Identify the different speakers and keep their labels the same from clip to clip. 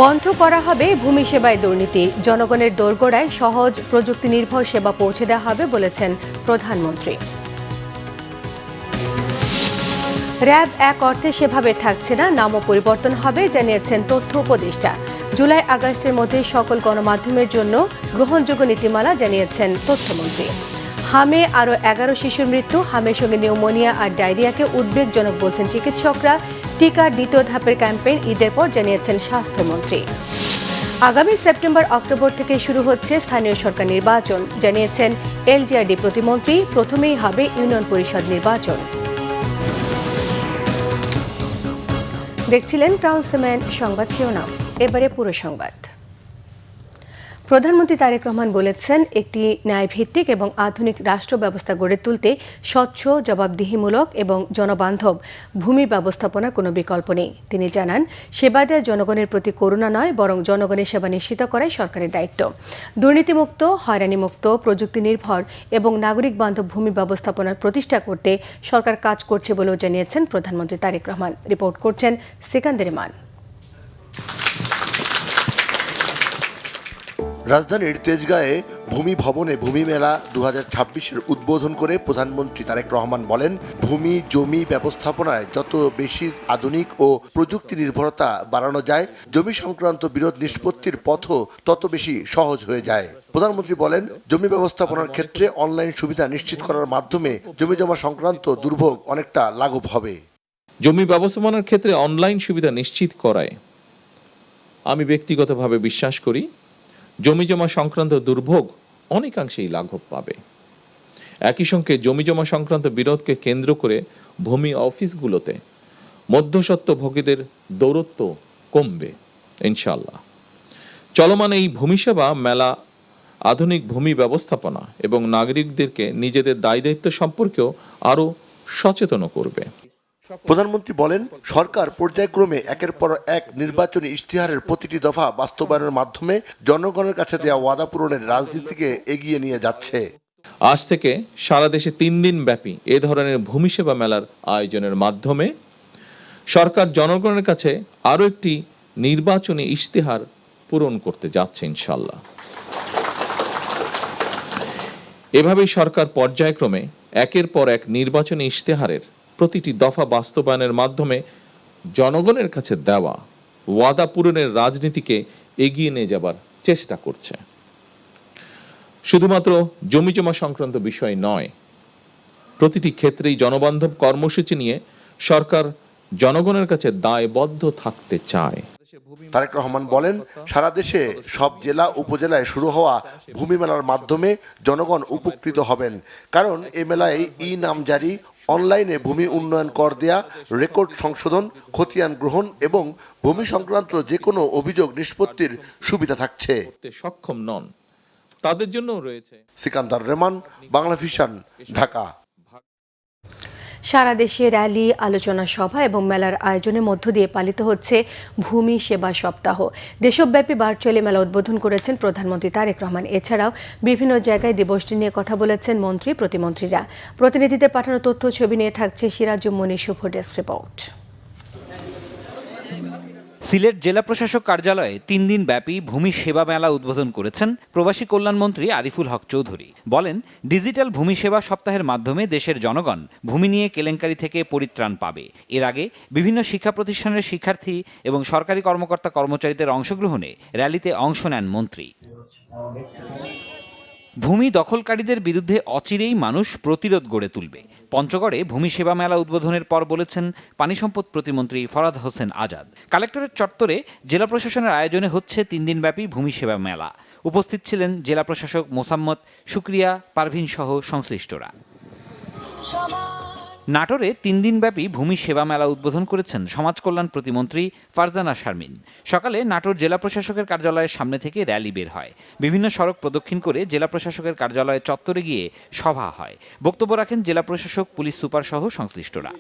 Speaker 1: বন্ধ করা হবে ভূমি সেবায় দুর্নীতি, জনগণের দোরগোড়ায় সহজ প্রযুক্তি নির্ভর সেবা পৌঁছে দেওয়া হবে বলেছেন প্রধানমন্ত্রী। র্যাব এক অর্থে সেভাবে থাকছে না, নামও পরিবর্তন হবে জানিয়েছেন তথ্য উপদেষ্টা। জুলাই আগস্টের মধ্যে সকল গণমাধ্যমের জন্য গ্রহণযোগ্য নীতিমালা জানিয়েছেন তথ্যমন্ত্রী। হামে আরও 11 শিশুর মৃত্যু, হামের সঙ্গে নিউমোনিয়া আর ডায়রিয়াকে উদ্বেগজনক বলছেন চিকিৎসকরা। টিকার দ্বিতীয় ধাপের ক্যাম্পেইন ঈদের পর জানিয়েছেন স্বাস্থ্যমন্ত্রী। আগামী সেপ্টেম্বর অক্টোবর থেকে শুরু হচ্ছে স্থানীয় সরকার নির্বাচন জানিয়েছেন এলজিআরডি প্রতিমন্ত্রী। প্রথমেই হবে ইউনিয়ন পরিষদ নির্বাচন। দেখছিলেন ক্রাউন সিমেন্ট সংবাদ শিরোনাম, এবারে পুরো সংবাদ। প্রধানমন্ত্রী তারেক রহমান বলেছেন, একটি ন্যায়ভিত্তিক এবং আধুনিক রাষ্ট্র ব্যবস্থা গড়ে তুলতে স্বচ্ছ, জবাবদিহিমূলক এবং জনবান্ধব ভূমি ব্যবস্থাপনার কোনো বিকল্প নেই। তিনি জানান, সেবা দেওয়া জনগণের প্রতি করুণা নয়, বরং জনগণের সেবা নিশ্চিত করাই সরকারের দায়িত্ব। দুর্নীতিমুক্ত, হয়রানিমুক্ত, প্রযুক্তি নির্ভর এবং নাগরিক বান্ধব ভূমি ব্যবস্থাপনার প্রতিষ্ঠা করতে সরকার কাজ করছে বলেও জানিয়েছেন প্রধানমন্ত্রী তারেক রহমান। রিপোর্ট করছেন সিকান্দার ইমান।
Speaker 2: রাজধানীর তেজগাঁয়ে ভূমি ভবনে ভূমি মেলা 2026-এর উদ্বোধন করে প্রধানমন্ত্রী তারেক রহমান বলেন, ভূমি জমি ব্যবস্থাপনায় যত বেশি আধুনিক ও প্রযুক্তি নির্ভরতা বাড়ানো যায়, জমি সংক্রান্ত বিরোধ নিষ্পত্তির পথও তত বেশি সহজ হয়ে যায়। প্রধানমন্ত্রী বলেন, জমি ব্যবস্থাপনার ক্ষেত্রে অনলাইন সুবিধা নিশ্চিত করার মাধ্যমে জমি জমা সংক্রান্ত দুর্ভোগ অনেকটা লাঘব হবে।
Speaker 3: জমি ব্যবস্থাপনার ক্ষেত্রে অনলাইন সুবিধা নিশ্চিত করায় আমি ব্যক্তিগতভাবে বিশ্বাস করি জমিজমা সংক্রান্ত দুর্ভোগ অনেকাংশেই লাঘব পাবে। একই সঙ্গে জমিজমা সংক্রান্ত বিরোধকে কেন্দ্র করে ভূমি অফিসগুলোতে মধ্যস্বত্বভোগীদের দৌরত্ব কমবে ইনশাআল্লাহ। চলমান এই ভূমি সেবা মেলা আধুনিক ভূমি ব্যবস্থাপনা এবং নাগরিকদেরকে নিজেদের দায় দায়িত্ব সম্পর্কেও আরও সচেতন করবে।
Speaker 2: প্রধানমন্ত্রী বলেন, সরকার পর্যায়ক্রমে একের পর এক নির্বাচনী ইশতেহারের প্রতিটি দফা বাস্তবায়নের মাধ্যমে জনগণের কাছে দেওয়া ওয়াদা পূরণের রাজনীতিকে এগিয়ে নিয়ে যাচ্ছে।
Speaker 3: আজ থেকে সারা দেশে 3 দিন ব্যাপী এ ধরনের ভূমি সেবা মেলার আয়োজনের মাধ্যমে সরকার জনগণের কাছে আরও একটি নির্বাচনী ইশতেহার পূরণ করতে যাচ্ছে ইনশাআল্লাহ। এভাবেই সরকার পর্যায়ক্রমে একের পর এক নির্বাচনী ইশতেহারের প্রতিটি দফা বাস্তবায়নের মাধ্যমে জনগণের কাছে দেওয়া ওয়াদা পূরণের রাজনীতিকে এগিয়ে নিয়ে যাবার চেষ্টা করছে। শুধুমাত্র জমিজমা সংক্রান্ত বিষয় নয়, প্রতিটি ক্ষেত্রেই জনবান্ধব কর্মসূচি নিয়ে সরকার জনগণের কাছে দায়বদ্ধ থাকতে চায়।
Speaker 2: তারেক রহমান বলেন, সারা দেশে সব জেলা উপজেলায় শুরু হওয়া ভূমি মেলার মাধ্যমে জনগণ উপকৃত হবেন। কারণ এ মেলায় ই নামজারি, অনলাইনে ভূমি উন্নয়ন কর দেয়া, রেকর্ড সংশোধন, খতিয়ান গ্রহণ এবং ভূমি সংক্রান্ত যে কোনো অভিযোগ নিষ্পত্তির সুবিধা থাকছে।
Speaker 3: সক্ষম নন তাদের জন্য রয়েছে।
Speaker 2: সিকান্দার রেমান, বাংলা ভিশন, ঢাকা।
Speaker 1: সারা দেশে র্যালি, আলোচনা সভা এবং মেলার আয়োজনের মধ্য দিয়ে পালিত হচ্ছে ভূমি সেবা সপ্তাহ। দেশব্যাপী ভার্চুয়ালি মেলা উদ্বোধন করেছেন প্রধানমন্ত্রী তারেক রহমান। এছাড়াও বিভিন্ন জায়গায় দিবসটি নিয়ে কথা বলেছেন মন্ত্রী, প্রতিমন্ত্রীরা। প্রতিনিধিদের পাঠানো তথ্য ছবি নিয়ে থাকছে সিরাজুম মনির শুভ ডেস্ক রিপোর্ট।
Speaker 4: সিলেট জেলা প্রশাসক কার্যালয়ে 3 দিন ব্যাপী ভূমি সেবা মেলা উদ্বোধন করেছেন প্রবাসী কল্যাণমন্ত্রী আরিফুল হক চৌধুরী। বলেন, ডিজিটাল ভূমি সেবা সপ্তাহের মাধ্যমে দেশের জনগণ ভূমি নিয়ে কেলেঙ্কারি থেকে পরিত্রাণ পাবে। এর আগে বিভিন্ন শিক্ষা প্রতিষ্ঠানের শিক্ষার্থী এবং সরকারি কর্মকর্তা কর্মচারীদের অংশগ্রহণে র্যালিতে অংশ নেন মন্ত্রী। ভূমি দখলকারীদের বিরুদ্ধে অচিরেই মানুষ প্রতিরোধ গড়ে তুলবে। পঞ্চগড়ে ভূমি সেবা মেলা উদ্বোধনের পর বলেছেন পানি সম্পদ প্রতিমন্ত্রী ফরহাদ হোসেন আজাদ। কালেক্টরেট চত্বরে জেলা প্রশাসনের আয়োজনে হচ্ছে 3 দিনব্যাপী ভূমি সেবা মেলা। উপস্থিত ছিলেন জেলা প্রশাসক মোসাম্মদ, শুক্রিয়া, পারভিন সহ সংশ্লিষ্টরা। নাটোরে 3 দিনব্যাপী ভূমি সেবা মেলা উদ্বোধন করেছেন সমাজ কল্যাণ প্রতিমন্ত্রী ফারজানা শারমিন। সকালে নাটোর জেলা প্রশাসকের কার্যালয়ের সামনে থেকে র্যালি বের হয়। বিভিন্ন সড়ক প্রদক্ষিণ করে জেলা প্রশাসকের কার্যালয়ে চত্বরে গিয়ে সভা হয়। বক্তব্য রাখেন জেলা প্রশাসক, পুলিশ সুপার সহ সংশ্লিষ্টরা।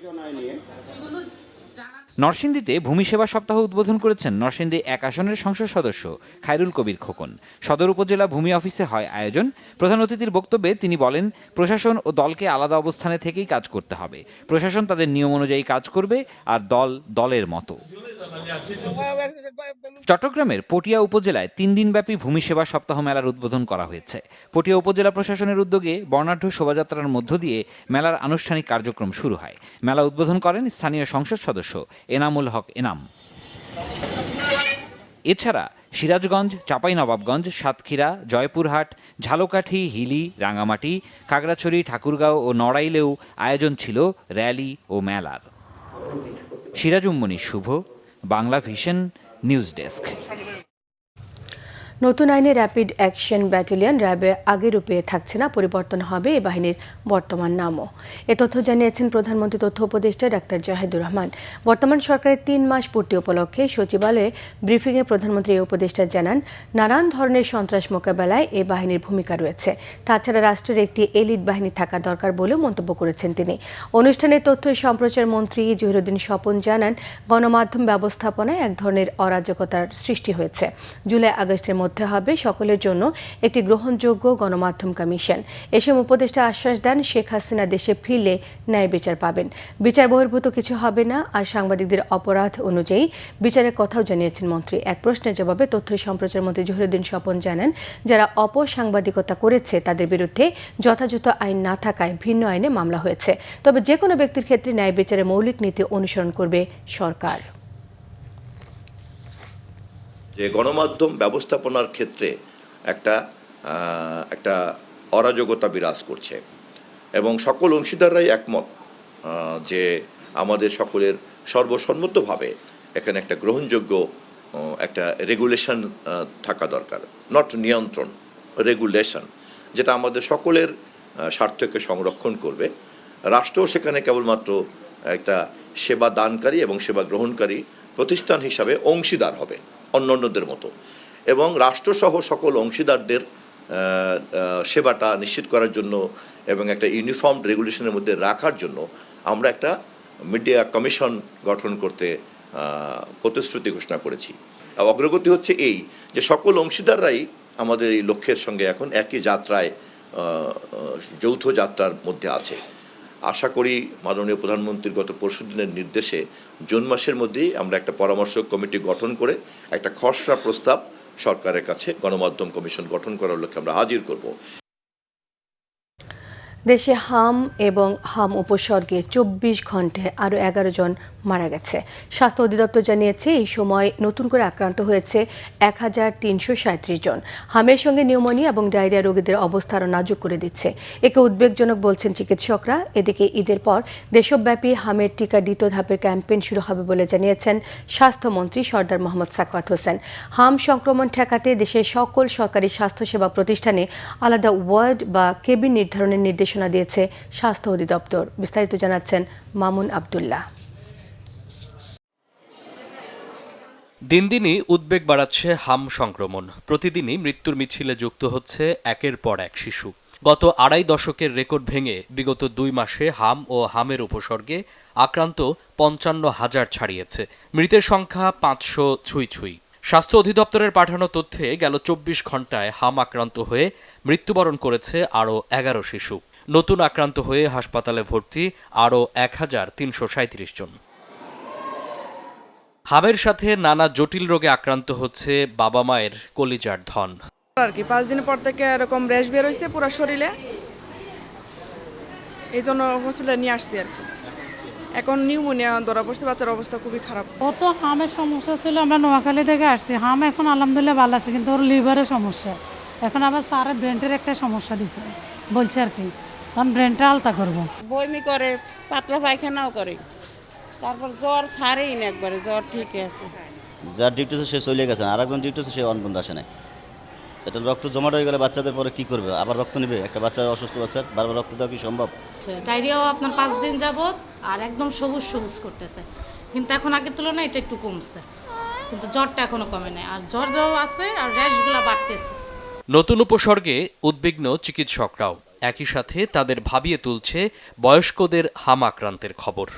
Speaker 4: নরসিংদীতে ভূমি সেবা সপ্তাহ উদ্বোধন করেছেন নরসিংদী 1 আসনের সংসদ সদস্য খায়রুল কবির খোকন। সদর উপজেলা ভূমি অফিসে হয় আয়োজন। প্রধান অতিথির বক্তব্যে তিনি বলেন, প্রশাসন ও দলকে আলাদা অবস্থানে থেকেই কাজ করতে হবে। প্রশাসন তাদের নিয়ম অনুযায়ী কাজ করবে, আর দল দলের মতো। চট্টগ্রামের পটিয়া উপজেলায় 3 দিনব্যাপী ভূমি সেবা সপ্তাহ মেলার উদ্বোধন করা হয়েছে। পটিয়া উপজেলা প্রশাসনের উদ্যোগে বর্ণাঢ্য শোভাযাত্রার মধ্য দিয়ে মেলার আনুষ্ঠানিক কার্যক্রম শুরু হয়। মেলা উদ্বোধন করেন স্থানীয় সংসদ সদস্য এনামুল হক এনাম। এছাড়া সিরাজগঞ্জ, চাঁপাইনবাবগঞ্জ, সাতক্ষীরা, জয়পুরহাট, ঝালকাঠি, হিলি, রাঙামাটি, খাগড়াছড়ি, ঠাকুরগাঁও ও নড়াইলেও আয়োজন ছিল র্যালি ও মেলার। সিরাজুম্মনি শুভ, বাংলা ভিশন, নিউজ ডেস্ক।
Speaker 1: নতুন আইনে র্যাপিড অ্যাকশন ব্যাটালিয়ন র্যাবে আগের রূপে থাকছে না, পরিবর্তন হবে এই বাহিনীর বর্তমান নামও। এ তথ্য জানিয়েছেন প্রধানমন্ত্রী তথ্য উপদেষ্টা ডাক্তার জাহিদুর রহমান। বর্তমান সরকারের 3 মাস পূর্তি উপলক্ষে সচিবালয়ে ব্রিফিংয়ে প্রধানমন্ত্রী এই উপদেষ্টা জানান, নানান ধরনের সন্ত্রাস মোকাবেলায় এই বাহিনীর ভূমিকা রয়েছে। তাছাড়া রাষ্ট্রের একটি এলিট বাহিনী থাকা দরকার বলেও মন্তব্য করেছেন তিনি। অনুষ্ঠানে তথ্য ও সম্প্রচার মন্ত্রী জহিরুদ্দিন স্বপন জানান, গণমাধ্যম ব্যবস্থাপনায় এক ধরনের অরাজকতার সৃষ্টি হয়েছে। জুলাই আগস্টের মধ্যে হবে সকলের জন্য একটি গ্রহণযোগ্য গণমাধ্যম কমিশন। এসব উপদেষ্টা আশ্বাস দেন, শেখ হাসিনা দেশে ফিরলে ন্যায় বিচার পাবেন, বিচার বহির্ভূত কিছু হবে না, আর সাংবাদিকদের অপরাধ অনুযায়ী বিচারের কথাও জানিয়েছেন মন্ত্রী। এক প্রশ্নের জবাবে তথ্য ও সম্প্রচার মন্ত্রী জহিরুদ্দিন স্বপন জানান, যারা অপসাংবাদিকতা করেছে তাদের বিরুদ্ধে যথাযথ আইন না থাকায় ভিন্ন আইনে মামলা হয়েছে। তবে যে কোনো ব্যক্তির ক্ষেত্রে ন্যায় বিচারের মৌলিক নীতি অনুসরণ করবে সরকার।
Speaker 5: যে গণমাধ্যম ব্যবস্থাপনার ক্ষেত্রে একটা অরাজকতা বিরাজ করছে এবং সকল অংশীদাররাই একমত যে আমাদের সকলের সর্বসম্মতভাবে এখানে একটা গ্রহণযোগ্য একটা রেগুলেশন থাকা দরকার, নট নিয়ন্ত্রণ, রেগুলেশন, যেটা আমাদের সকলের স্বার্থকে সংরক্ষণ করবে। রাষ্ট্র সেখানে কেবলমাত্র একটা সেবা দানকারী এবং সেবা গ্রহণকারী প্রতিষ্ঠান হিসাবে অংশীদার হবে অন্যান্যদের মতো, এবং রাষ্ট্রসহ সকল অংশীদারদের সেবাটা নিশ্চিত করার জন্য এবং একটা ইউনিফর্ম রেগুলেশনের মধ্যে রাখার জন্য আমরা একটা মিডিয়া কমিশন গঠন করতে প্রতিশ্রুতি ঘোষণা করেছি। অগ্রগতি হচ্ছে এই যে সকল অংশীদাররাই আমাদের এই লক্ষ্যের সঙ্গে এখন একই যাত্রায়, যৌথ যাত্রার মধ্যে আছে। আশা করি মাননীয় প্রধানমন্ত্রীর গত পরশুদিনের নির্দেশে জুন মাসের মধ্যেই আমরা একটা পরামর্শ কমিটি গঠন করে একটা খসড়া প্রস্তাব সরকারের কাছে গণমাধ্যম কমিশন গঠন করার লক্ষ্যে আমরা হাজির করব।
Speaker 1: দেশে হাম এবং হাম উপসর্গে 24 ঘন্টায় আরও 11 জন মারা গেছে। স্বাস্থ্য অধিদপ্তর জানিয়েছে, এই সময় নতুন করে আক্রান্ত হয়েছে 1337 জন। হামের সঙ্গে নিউমোনিয়া এবং ডায়রিয়া রোগীদের অবস্থা আরও নাজুক করে দিচ্ছে। একে উদ্বেগজনক বলছেন চিকিৎসকরা। এদিকে ঈদের পর দেশব্যাপী হামের টিকা দ্বিতীয় ধাপের ক্যাম্পেইন শুরু হবে বলে জানিয়েছেন স্বাস্থ্যমন্ত্রী সরদার মোহাম্মদ সাখাওয়াত হোসেন। হাম সংক্রমণ ঠেকাতে দেশের সকল সরকারি স্বাস্থ্যসেবা প্রতিষ্ঠানে আলাদা ওয়ার্ড বা কেবিন নির্ধারণের নির্দেশনা দিয়েছে স্বাস্থ্য অধিদপ্তর। বিস্তারিত জানাচ্ছেন মামুন আব্দুল্লাহ।
Speaker 6: দিন দিনই উদ্বেগ বাড়াচ্ছে হাম সংক্রমণ। প্রতিদিনই মৃত্যুর মিছিলে যুক্ত হচ্ছে একের পর এক শিশু। গত 2.5 দশকের রেকর্ড ভেঙে বিগত 2 মাসে হাম ও হামের উপসর্গে আক্রান্ত 55,000 ছাড়িয়েছে। মৃতের সংখ্যা 500 ছুঁই। স্বাস্থ্য অধিদপ্তরের পাঠানো তথ্যে গেল 24 ঘন্টায় হাম আক্রান্ত হয়ে মৃত্যুবরণ করেছে আরও 11 শিশু। নতুন আক্রান্ত হয়ে হাসপাতালে ভর্তি আরও 1337 জন। হামের সাথে নানা জটিল রোগে আক্রান্ত হচ্ছে বাবা মায়ের কলিজার ধন।
Speaker 7: আর কি 5 দিন পর থেকে এরকম র্যাশ বের হয়েছে পুরো শরীরে, এই জন্য হসপিটালে নিয়ে আসছি আর কি। এখন নিউমোনিয়া ধরা পড়ছে, বাচ্চার অবস্থা খুবই খারাপ।
Speaker 8: ও তো হামের সমস্যা ছিল, আমরা নোয়াখালী থেকে আসছি। হাম এখন আলহামদুলিল্লাহ ভালো আছে, কিন্তু ওর লিভারের সমস্যা। এখন আবার স্যারের ব্রেনটের একটা সমস্যা দিছে বলছে আর কি, তখন ব্রেনটা আলটা করবো।
Speaker 9: বমি করে, পাতলা পায়খানাও করে, তারপর জ্বর ছাড়েই না, একবারে জ্বর ঠিক আছে।
Speaker 10: যার ডিউটি সে চলে গেছে, আর একজন ডিউটি সে অনবন্ধ আসে নাই। এটা রক্ত জমাট হয়ে গেলে বাচ্চাদের পরে কি করবে? আবার রক্ত নেবে? একটা বাচ্চা অসুস্থ বাচ্চার বারবার রক্ত দেওয়া কি সম্ভব?
Speaker 11: ডায়রিয়াও আপনার 5 দিন যাবত আর একদম সবুজ করতেছে, কিন্তু এখন আগের তুলনায় এটা একটু কমছে, কিন্তু জ্বরটা এখনো কমে নাই, আর জ্বর আছে আর র্যাশগুলো বাড়তেছে।
Speaker 6: নতুন উপসর্গে উদ্বিগ্ন চিকিৎসকরাও। একই সাথে তাদের ভাবিয়ে তুলছে বয়স্কদের হাম আক্রান্তের খবর।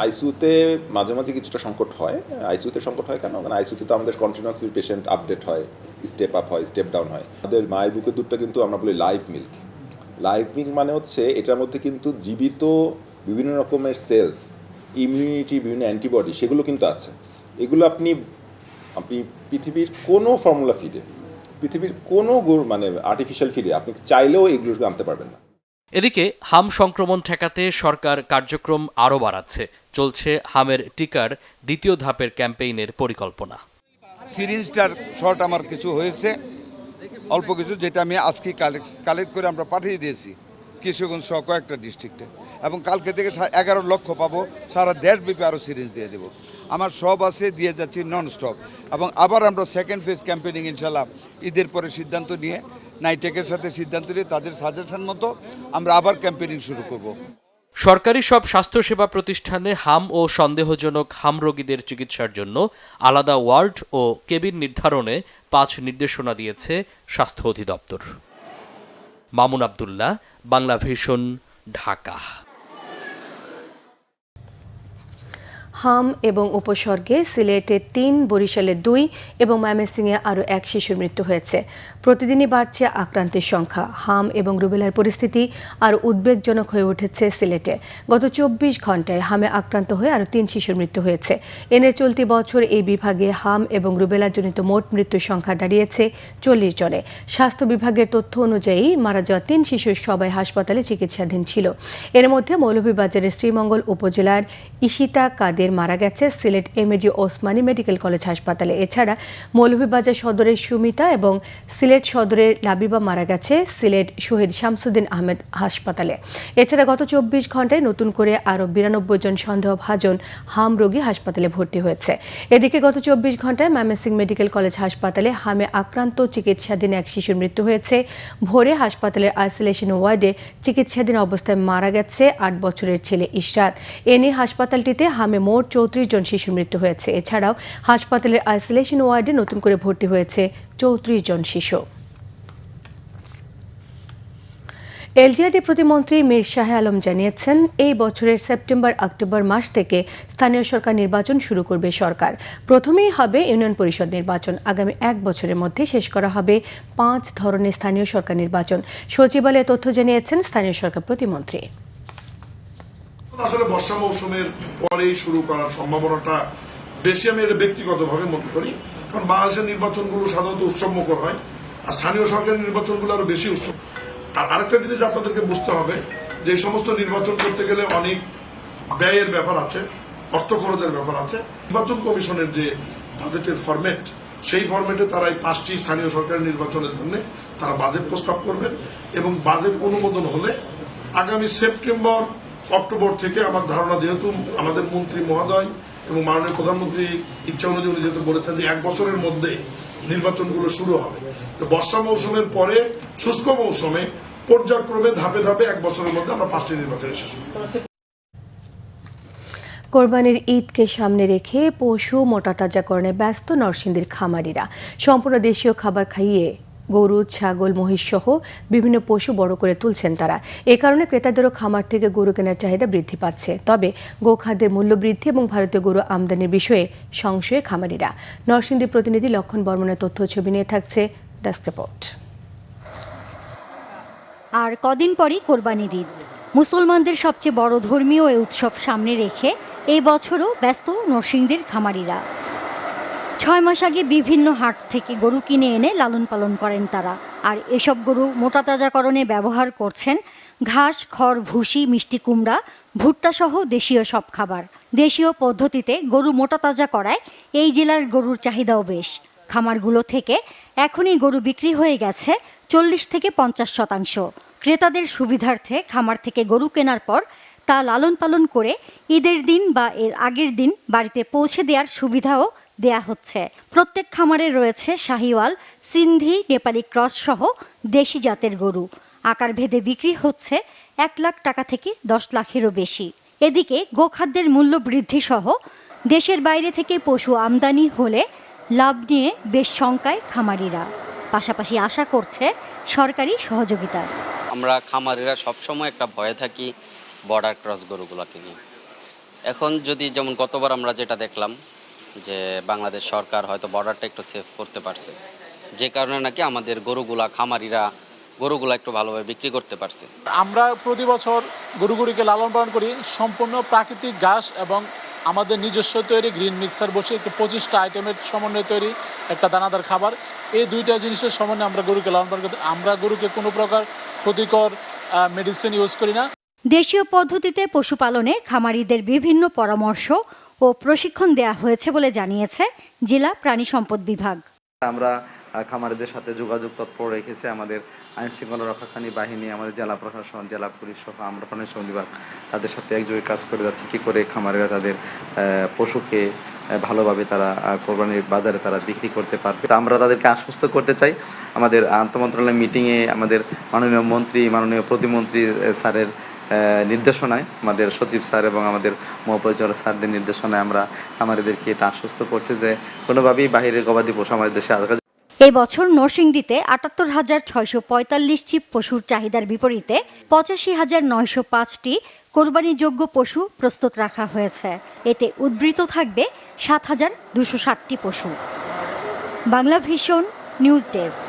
Speaker 12: আইসিইউতে মাঝে মাঝে কিছুটা সংকট হয়। আইসিইউতে সংকট হয় কেন? কারণ আইসিইউতে তো আমাদের কন্টিনিউয়াসলি পেশেন্ট আপডেট হয়, স্টেপ আপ হয়, স্টেপ ডাউন হয়। আমাদের মায়ের বুকের দুধটা কিন্তু আমরা বলি লাইভ মিল্ক। লাইভ মিল্ক মানে হচ্ছে এটার মধ্যে কিন্তু জীবিত বিভিন্ন রকমের সেলস, ইমিউনিটি, বিভিন্ন অ্যান্টিবডি সেগুলো কিন্তু আছে। এগুলো আপনি পৃথিবীর কোনো ফর্মুলা ফিডে, পৃথিবীর কোনো মানে আর্টিফিশিয়াল ফিডে আপনি চাইলেও এগুলোকে আনতে পারবেন না।
Speaker 6: এদিকে হাম সংক্রমণ ঠেকাতে সরকার কার্যক্রম আরও বাড়াচ্ছে। চলছে হামের টিকার দ্বিতীয় ধাপের ক্যাম্পেইনের পরিকল্পনা।
Speaker 13: সিরিজটার শর্ট আমার কিছু হয়েছে, অল্প কিছু, যেটা আমি আজকে কালেক্ট করে আমরা পাঠিয়ে দিয়েছি কিশোরগঞ্জ সহ কয়েকটা ডিস্ট্রিক্টে, এবং কালকে থেকে 11 লক্ষ পাবো। সারা দেশব্যাপী আরও সিরিজ দিয়ে দেবো। আমার সব আছে, দিয়ে যাচ্ছি নন স্টপ। এবং আবার আমরা সেকেন্ড ফেজ ক্যাম্পেইনিং ইনশাল্লাহ ঈদের পরে সিদ্ধান্ত নিয়ে নাইটেকের সাথে সিদ্ধান্ত নিয়ে তাদের সাজেশন মতো আমরা আবার ক্যাম্পেইনিং শুরু করব।
Speaker 6: সরকারি সব স্বাস্থ্যসেবা প্রতিষ্ঠানে হাম ও সন্দেহজনক হাম রোগীদের চিকিৎসার জন্য আলাদা ওয়ার্ড ও কেবিন নির্ধারণে 5 নির্দেশনা দিয়েছে স্বাস্থ্য অধিদপ্তর। মামুন আব্দুল্লাহ, বাংলা ভিশন, ঢাকা।
Speaker 1: হাম এবং উপসর্গে সিলেটে 3, বরিশালে 2 এবং ময়মনসিংহে আরও 1 শিশুর মৃত্যু হয়েছে। প্রতিদিনই বাড়ছে আক্রান্তের সংখ্যা। হাম এবং রুবেলার পরিস্থিতি আরও উদ্বেগজনক হয়ে উঠেছে সিলেটে। গত 24 ঘন্টায় হামে আক্রান্ত হয়ে আরও 3 শিশুর মৃত্যু হয়েছে। এনে চলতি বছর এই বিভাগে হাম এবং রুবেলাজনিত মোট মৃত্যুর সংখ্যা দাঁড়িয়েছে 40 জনে। স্বাস্থ্য বিভাগের তথ্য অনুযায়ী মারা যাওয়া 3 শিশুর সবাই হাসপাতালে চিকিৎসাধীন ছিল। এর মধ্যে মৌলভীবাজারের শ্রীমঙ্গল উপজেলার ইশিতা কাদের মারা গেছে Sylhet MAG Osmani medical college হাসপাতালে। এছাড়া মৌলভীবাজার সদরের সুমিতা এবং সিলেট সদরের লাবিবা মারা গেছে সিলেট শহীদ শামসুদ্দিন আহমেদ হাসপাতালে। এছাড়া গত 24 ঘন্টায় নতুন করে আরও 92 জন সন্দেহভাজন হাম রোগী হাসপাতালে ভর্তি হয়েছে। এদিকে গত 24 ঘন্টায় ময়মনসিংহ মেডিকেল কলেজ হাসপাতালে হামে আক্রান্ত চিকিৎসাধীন 1 শিশুর মৃত্যু হয়েছে। ভোরে হাসপাতালের আইসোলেশন ওয়ার্ডে চিকিৎসাধীন অবস্থায় মারা গেছে 8 বছরের ছেলে ইশরাত। এ নিয়ে হাসপাতালটিতে হামে মোট 34 জন শিশুর মৃত্যু হয়েছে। এছাড়াও হাসপাতালের আইসোলেশন ওয়ার্ডে নতুন করে ভর্তি হয়েছে 34 জন শিশু। এলজিআরডি প্রতিমন্ত্রী মীর শাহ আলম জানিয়েছেন, এই বছরের সেপ্টেম্বর-অক্টোবর মাস থেকে স্থানীয় সরকার নির্বাচন শুরু করবে সরকার। প্রথমেই হবে ইউনিয়ন পরিষদ নির্বাচন। আগামী 1 বছরের মধ্যে শেষ করা হবে 5 ধরনের স্থানীয় সরকার নির্বাচন। সচিবালয়ে তথ্য জানিয়েছেন স্থানীয় সরকার প্রতিমন্ত্রী।
Speaker 14: আসলে বর্ষা মৌসুমের পরেই শুরু করার সম্ভাবনাটা বেশি, আমি এটা ব্যক্তিগতভাবে মনে করি। কারণ বাংলাদেশের নির্বাচনগুলো সাধারণত উৎসবমুখর হয়, আর স্থানীয় সরকারের নির্বাচনগুলো আরো বেশি উৎসব। আর আরেকটা জিনিস আপনাদেরকে বুঝতে হবে যে এই সমস্ত নির্বাচন করতে গেলে অনেক ব্যয়ের ব্যাপার আছে, অর্থ খরচের ব্যাপার আছে। নির্বাচন কমিশনের যে বাজেটের ফরম্যাট, সেই ফরম্যাটে তারা এই 5টি স্থানীয় সরকারের নির্বাচনের জন্য তারা বাজেট প্রস্তাব করবেন, এবং বাজেট অনুমোদন হলে আগামী সেপ্টেম্বর-অক্টোবর থেকে আমার ধারণা, যেহেতু আমাদের মন্ত্রী মহোদয় এবং মাননীয় প্রধানমন্ত্রী ইচ্ছা অনুযায়ী উনি যেহেতু বলেছেন যে 1 বছরের মধ্যে নির্বাচনগুলো শুরু হবে, তো বর্ষা মৌসুমের পরে শুষ্ক মৌসুমে পর্যায়ক্রমে ধাপে ধাপে 1 বছরের মধ্যে আমরা 5টি নির্বাচন শেষ করব।
Speaker 1: কোরবানির ঈদকে সামনে রেখে পশু মোটাতাজাকরণে ব্যস্ত নরসিংদীর খামারিরা। সম্পূর্ণ দেশীয় খাবার খাইয়ে গরু, ছাগল, মহিষ সহ বিভিন্ন পশু বড় করে তুলছেন তারা। এ কারণে ক্রেতাদেরও খামার থেকে গরু কেনার চাহিদা বৃদ্ধি পাচ্ছে। তবে গোখাদ্যের মূল্য বৃদ্ধি এবং ভারতীয় গরু আমদানির বিষয়ে সংশয়ে খামারিরা। নরসিংদী প্রতিনিধি লক্ষণ বর্মনের তথ্য ছবি নিয়ে থাকছে ডেস্ক রিপোর্ট।
Speaker 15: আর কদিন পরই কোরবানির ঈদ, মুসলমানদের সবচেয়ে বড় ধর্মীয় এই উৎসব সামনে রেখে এই বছরও ব্যস্ত নরসিংদীর খামারিরা। 6 মাস আগে বিভিন্ন হাট থেকে গরু কিনে এনে লালন পালন করেন তারা। আর এসব গরু মোটাতাজাকরণে ব্যবহার করছেন ঘাস, খড়, ভুসি, মিষ্টি কুমড়া, ভুট্টা সহ দেশীয় সব খাবার। দেশীয় পদ্ধতিতে গরু মোটাতাজা করায় এই জেলার গরুর চাহিদাও বেশ। খামারগুলো থেকে এখনই গরু বিক্রি হয়ে গেছে 40 থেকে 50%। ক্রেতাদের সুবিধার্থে খামার থেকে গরু কেনার পর তা লালন পালন করে ঈদের দিন বা এর আগের দিন বাড়িতে পৌঁছে দেওয়ার সুবিধাও দেয়া হচ্ছে। প্রত্যেক খামারে রয়েছে শাহিওয়াল, সিন্ধি, নেপালি ক্রস সহ দেশি জাতের গরু। আকার ভেদে বিক্রি হচ্ছে 1 লাখ টাকা থেকে 10 লাখেরও বেশি। এদিকে গোখাদ্যের মূল্য বৃদ্ধি সহ দেশের বাইরে থেকে পশু আমদানি হলে লাভ নিয়ে বেশ শঙ্কায় খামারিরা। পাশাপাশি আশা করছে সরকারি সহযোগিতা।
Speaker 16: আমরা খামারিরা সবসময় একটা ভয়ে থাকি বর্ডার ক্রস গরুগুলোকে নিয়ে। এখন যদি যেমন গতবার আমরা যেটা দেখলাম যে বাংলাদেশ সরকার হয়তো বর্ডারটা একটু সেফ করতে পারছে, যে কারণে নাকি আমাদের গরুগুলা খামারিরা গরুগুলা একটু ভালোভাবে বিক্রি করতে পারছে।
Speaker 17: আমরা প্রতি বছর গরুগুলিকে লালন পালন করি সম্পূর্ণ প্রাকৃতিক ঘাস এবং আমাদের নিজস্ব তৈরি গ্রিন মিক্সার বসে একটু 25টা আইটেমের সমন্বয়ে তৈরি একটা দানাদার খাবার। এই দুইটা জিনিসের সমন্বয়ে আমরা গরুকে লালন পালন করি। আমরা গরুকে কোনো প্রকার ক্ষতিকর মেডিসিন ইউজ করি না।
Speaker 15: দেশীয় পদ্ধতিতে পশুপালনে খামারিদের বিভিন্ন পরামর্শ ও প্রশিক্ষণ দেয়া হয়েছে বলে জানিয়েছে জেলা প্রাণী সম্পদ বিভাগ।
Speaker 18: আমরা খামারিদের সাথে যোগাযোগ তৎপর রেখেছি। আমাদের আইন শৃঙ্খলা রক্ষাকারী বাহিনী, আমাদের জেলা প্রশাসন, জেলা পুলিশ সহ আমরা প্রাণী সম্পদ বিভাগ তাদের সাথে একযোগে কাজ করে যাচ্ছে কী করে খামারিরা তাদের পশুকে ভালোভাবে তারা কোরবানির বাজারে তারা বিক্রি করতে পারবে। আমরা তাদেরকে আশ্বস্ত করতে চাই, আমাদের আন্তঃমন্ত্রণালয় মিটিংয়ে আমাদের মাননীয় মন্ত্রী, মাননীয় প্রতিমন্ত্রী স্যারের নির্দেশনায়, আমাদের সচিব স্যার এবং আমাদের মহাপরিচালক স্যারদের নির্দেশনায় আমরা খামারিদেরকে এটা আশ্বস্ত করছি যে কোনোভাবেই বাহিরের গবাদি পশু আমাদের দেশে আসবে।
Speaker 15: এই বছর নরসিংদীতে ৭৮,৬৪৫টি পশুর চাহিদার বিপরীতে ৮৫,৯০৫টি কোরবানিযোগ্য পশু প্রস্তুত রাখা হয়েছে। এতে উদ্বৃত্ত থাকবে ৭,২৬০টি পশু। Bangla Vision news desk.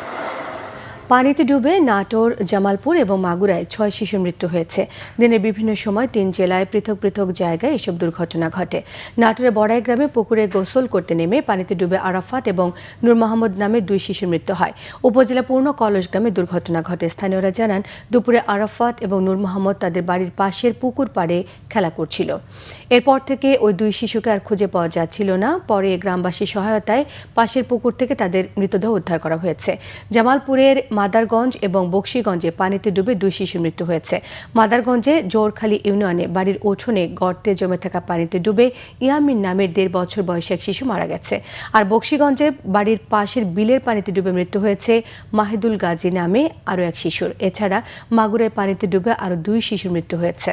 Speaker 1: পানিতে ডুবে নাটোর, জামালপুর এবং মাগুরায় 6 শিশুর মৃত্যু হয়েছে। দিনের বিভিন্ন সময় 3 জেলায় পৃথক পৃথক জায়গায় এসব দুর্ঘটনা ঘটে। নাটোরের বড়াই গ্রামে পুকুরে গোসল করতে নেমে পানিতে ডুবে আরাফাত এবং নূর মোহাম্মদ নামে 2 শিশুর মৃত্যু হয়। উপজেলা পূর্ণ কলস গ্রামে দুর্ঘটনা ঘটে। স্থানীয়রা জানান, দুপুরে আরাফাত এবং নূর মোহাম্মদ তাদের বাড়ির পাশের পুকুর পাড়ে খেলা করছিল। এরপর থেকে ওই 2 শিশুকে আর খুঁজে পাওয়া যাচ্ছিল না। পরে গ্রামবাসীর সহায়তায় পাশের পুকুর থেকে তাদের মৃতদেহ উদ্ধার করা হয়েছে। জামালপুরের মাদারগঞ্জ এবং বকশীগঞ্জে পানিতে ডুবে 2 শিশুর মৃত্যু হয়েছে। মাদারগঞ্জে জোরখালী ইউনিয়নে বাড়ির উঠোনে গর্তে জমে থাকা পানিতে ডুবে ইয়ামিন নামের 1.5 বছর বয়সী এক শিশু মারা গেছে। আর বকশীগঞ্জে বাড়ির পাশের বিলের পানিতে ডুবে মৃত্যু হয়েছে মাহিদুল গাজী নামে আরও এক শিশুর। এছাড়া মাগুরায় পানিতে ডুবে আরও 2 শিশুর মৃত্যু হয়েছে।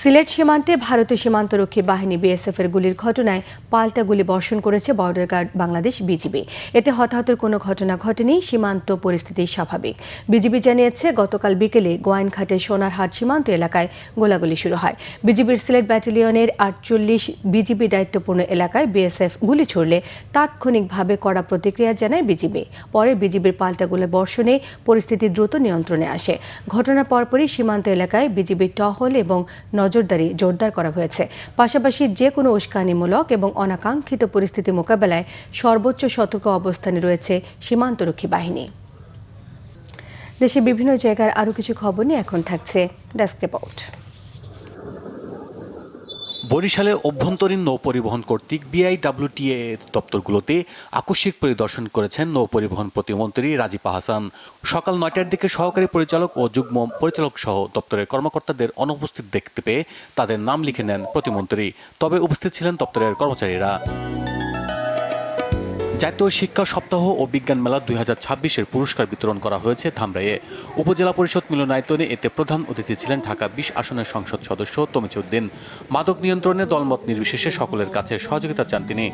Speaker 1: সিলেট সীমান্তে ভারতীয় সীমান্তরক্ষী বাহিনী বিএসএফ এর গুলির ঘটনায় পাল্টা গুলি বর্ষণ করেছে বর্ডার গার্ড বাংলাদেশ বিজিবি। এতে হতাহতের কোনো ঘটনা ঘটেনি। সীমান্ত পরিস্থিতি স্বাভাবিক। বিজিবি জানিয়েছে, গতকাল বিকেলে গোয়াইনঘাটের সোনারহাট সীমান্ত এলাকায় গোলাগুলি শুরু হয়। বিজিবির সিলেট ব্যাটালিয়নের 48 বিজিবি দায়িত্বপূর্ণ এলাকায় বিএসএফ গুলি ছুড়লে তাৎক্ষণিকভাবে কড়া প্রতিক্রিয়া জানায় বিজিবি। পরে বিজিবির পাল্টা গুলি বর্ষণে পরিস্থিতি দ্রুত নিয়ন্ত্রণে আসে। ঘটনার পরপরই সীমান্ত এলাকায় বিজিবির টহল এবং নজরদারি জোরদার করা হয়েছে। পাশাপাশি যে কোনো উস্কানিমূলক এবং অনাকাঙ্ক্ষিত পরিস্থিতি মোকাবেলায় সর্বোচ্চ সতর্ক অবস্থানে রয়েছে সীমান্তরক্ষী বাহিনী। দেশের বিভিন্ন জায়গার আরও কিছু খবর নিয়ে এখন থাকছে ডেস্ক রিপোর্ট।
Speaker 19: বরিশালে অভ্যন্তরীণ নৌ পরিবহন কর্তৃক বিআইডব্লিউটিএ দপ্তরগুলোতে আকস্মিক পরিদর্শন করেছেন নৌ পরিবহন প্রতিমন্ত্রী রাজীব আহসান। সকাল 9টার দিকে সহকারী পরিচালক ও যুগ্ম পরিচালক সহ দপ্তরের কর্মকর্তাদের অনুপস্থিত দেখতে পেয়ে তাদের নাম লিখে নেন প্রতিমন্ত্রী। তবে উপস্থিত ছিলেন দপ্তরের কর্মচারীরা। জাতীয় শিক্ষা সপ্তাহ ও বিজ্ঞান মেলা 2026-এর পুরস্কার বিতরণ করা হয়েছে ধামরাইয়ে। উপজেলা পরিষদ মিলনায়তনে এতে প্রধান অতিথি ছিলেন ঢাকা 20 আসনের সংসদ সদস্য তমিজ উদ্দিন। মাদক নিয়ন্ত্রণে দলমত নির্বিশেষে সকলের কাছে সহযোগিতা চান তিনি।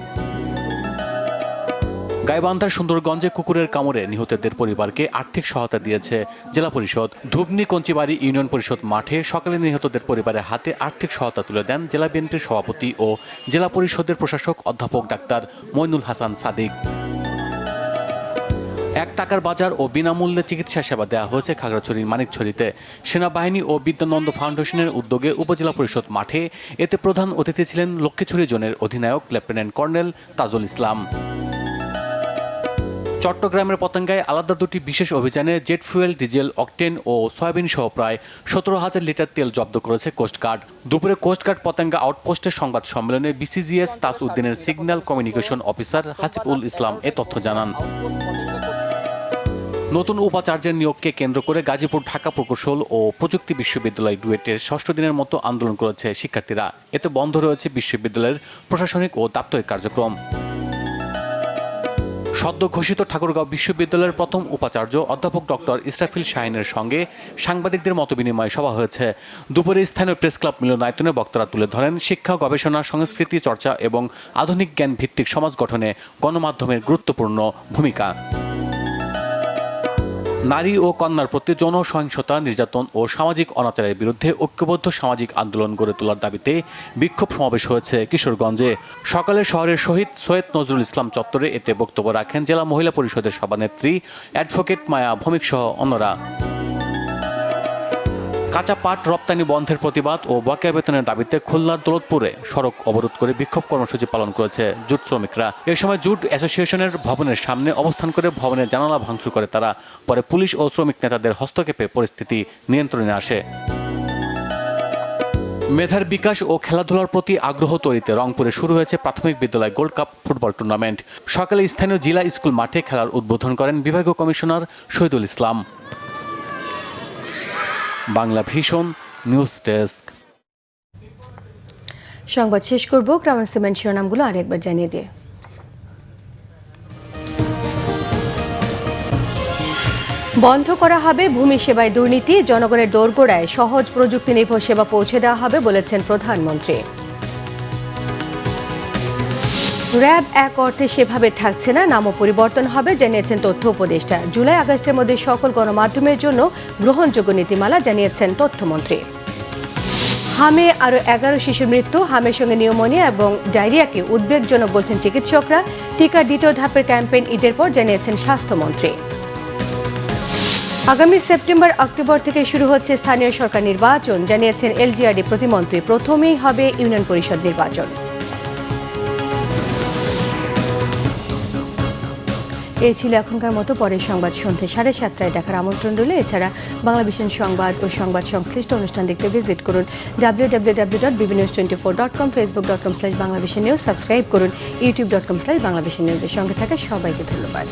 Speaker 19: গাইবান্ধার সুন্দরগঞ্জে কুকুরের কামড়ে নিহতদের পরিবারকে আর্থিক সহায়তা দিয়েছে জেলা পরিষদ। ধুবনি কঞ্চিবাড়ি ইউনিয়ন পরিষদ মাঠে সকালে নিহতদের পরিবারের হাতে আর্থিক সহায়তা তুলে দেন জেলা বিএনপির সভাপতি ও জেলা পরিষদের প্রশাসক অধ্যাপক ডাক্তার মইনুল হাসান সাদিক। 1 টাকার বাজার ও বিনামূল্যে চিকিৎসা সেবা দেওয়া হয়েছে খাগড়াছড়ির মানিকছড়িতে। সেনাবাহিনী ও বিদ্যানন্দ ফাউন্ডেশনের উদ্যোগে উপজেলা পরিষদ মাঠে এতে প্রধান অতিথি ছিলেন লক্ষ্মীছড়ি জোনের অধিনায়ক লেফটেন্যান্ট কর্নেল তাজুল ইসলাম। চট্টগ্রামের পতেঙ্গায় আলাদা 2টি বিশেষ অভিযানে জেট ফুয়েল, ডিজেল, অকটেন ও সয়াবিন সহ প্রায় 17,000 লিটার তেল জব্দ করেছে কোস্টগার্ড। দুপুরে কোস্টগার্ড পতেঙ্গা আউটপোস্টের সংবাদ সম্মেলনে বিসিজিএস তাজ উদ্দিনের সিগন্যাল কমিউনিকেশন অফিসার হাসিবুল ইসলাম এ তথ্য জানান। নতুন উপাচার্যের নিয়োগকে কেন্দ্র করে গাজীপুর ঢাকা প্রকৌশল ও প্রযুক্তি বিশ্ববিদ্যালয় ডুয়েটের 6ষ্ঠ দিনের মতো আন্দোলন করেছে শিক্ষার্থীরা। এতে বন্ধ রয়েছে বিশ্ববিদ্যালয়ের প্রশাসনিক ও দাপ্তরিক কার্যক্রম। সদ্য ঘোষিত ঠাকুরগাঁও বিশ্ববিদ্যালয়ের প্রথম উপাচার্য অধ্যাপক ডক্টর ইসরাফিল শাহিনের সঙ্গে সাংবাদিকদের মতবিনিময় সভা হয়েছে। দুপুরে স্থানীয় প্রেস ক্লাব মিলনায়তনে বক্তারা তুলে ধরেন শিক্ষা, গবেষণা, সংস্কৃতি চর্চা এবং আধুনিক জ্ঞান ভিত্তিক সমাজ গঠনে গণমাধ্যমের গুরুত্বপূর্ণ ভূমিকা। নারী ও কন্যার প্রতি যৌন সহিংসতা, নির্যাতন ও সামাজিক অনাচারের বিরুদ্ধে ঐক্যবদ্ধ সামাজিক আন্দোলন গড়ে তোলার দাবিতে বিক্ষোভ সমাবেশ হয়েছে কিশোরগঞ্জে। সকালে শহরের শহীদ সৈয়দ নজরুল ইসলাম চত্বরে এতে বক্তব্য রাখেন জেলা মহিলা পরিষদের সভানেত্রী অ্যাডভোকেট মায়া ভৌমিক সহ অন্যরা। কাঁচা পাট রপ্তানি বন্ধের প্রতিবাদ ও বকেয়া বেতনের দাবিতে খুলনার দৌলতপুরে সড়ক অবরোধ করে বিক্ষোভ কর্মসূচি পালন করেছে জুট শ্রমিকরা। এ সময় জুট অ্যাসোসিয়েশনের ভবনের সামনে অবস্থান করে ভবনের জানালা ভাঙচুর করে তারা। পরে পুলিশ ও শ্রমিক নেতাদের হস্তক্ষেপে পরিস্থিতি নিয়ন্ত্রণে আসে। মেধার বিকাশ ও খেলাধুলার প্রতি আগ্রহ তৈরিতে রংপুরে শুরু হয়েছে প্রাথমিক বিদ্যালয় গোল্ড কাপ ফুটবল টুর্নামেন্ট। সকালে স্থানীয় জিলা স্কুল মাঠে খেলার উদ্বোধন করেন বিভাগীয় commissioner Shahidul Islam. Bangla Vision news desk.
Speaker 1: সংবাদ শেষ করব গ্রামীণ সিমেন্ট শিরোনামগুলো আরেকবার জানিয়ে দিয়ে। বন্ধ করা হবে ভূমি সেবায় দুর্নীতি, জনগণের দোরগোড়ায় সহজ প্রযুক্তি নির্ভর সেবা পৌঁছে দেওয়া হবে বলেছেন প্রধানমন্ত্রী। র্যাব এক অর্থে সেভাবে থাকছে না, নামও পরিবর্তন হবে জানিয়েছেন তথ্য উপদেষ্টা। জুলাই আগস্টের মধ্যে সকল গণমাধ্যমের জন্য গ্রহণযোগ্য নীতিমালা জানিয়েছেন তথ্যমন্ত্রী। হামে আরও 11 শিশুর মৃত্যু, হামের সঙ্গে নিউমোনিয়া এবং ডায়রিয়াকে উদ্বেগজনক বলছেন চিকিৎসকরা। টিকার দ্বিতীয় ধাপের ক্যাম্পেইন ঈদের পর জানিয়েছেন স্বাস্থ্যমন্ত্রী। আগামী সেপ্টেম্বর অক্টোবর থেকে শুরু হচ্ছে স্থানীয় সরকার নির্বাচন জানিয়েছেন এলজিআরডি প্রতিমন্ত্রী। প্রথমেই হবে ইউনিয়ন পরিষদ নির্বাচন। এই ছিল এখনকার মতো। পরের সংবাদ সন্ধ্যে 7:30টায় দেখার আমন্ত্রণ রইল। এছাড়া বাংলাভিশন সংবাদ ও সংবাদ সংশ্লিষ্ট অনুষ্ঠান দেখতে ভিজিট করুন www.bbnews24.com, facebook.com/বাংলাভিশন নিউজ, সাবস্ক্রাইব করুন youtube.com/বাংলাভিশন নিউজের সঙ্গে থাকা সবাইকে ধন্যবাদ।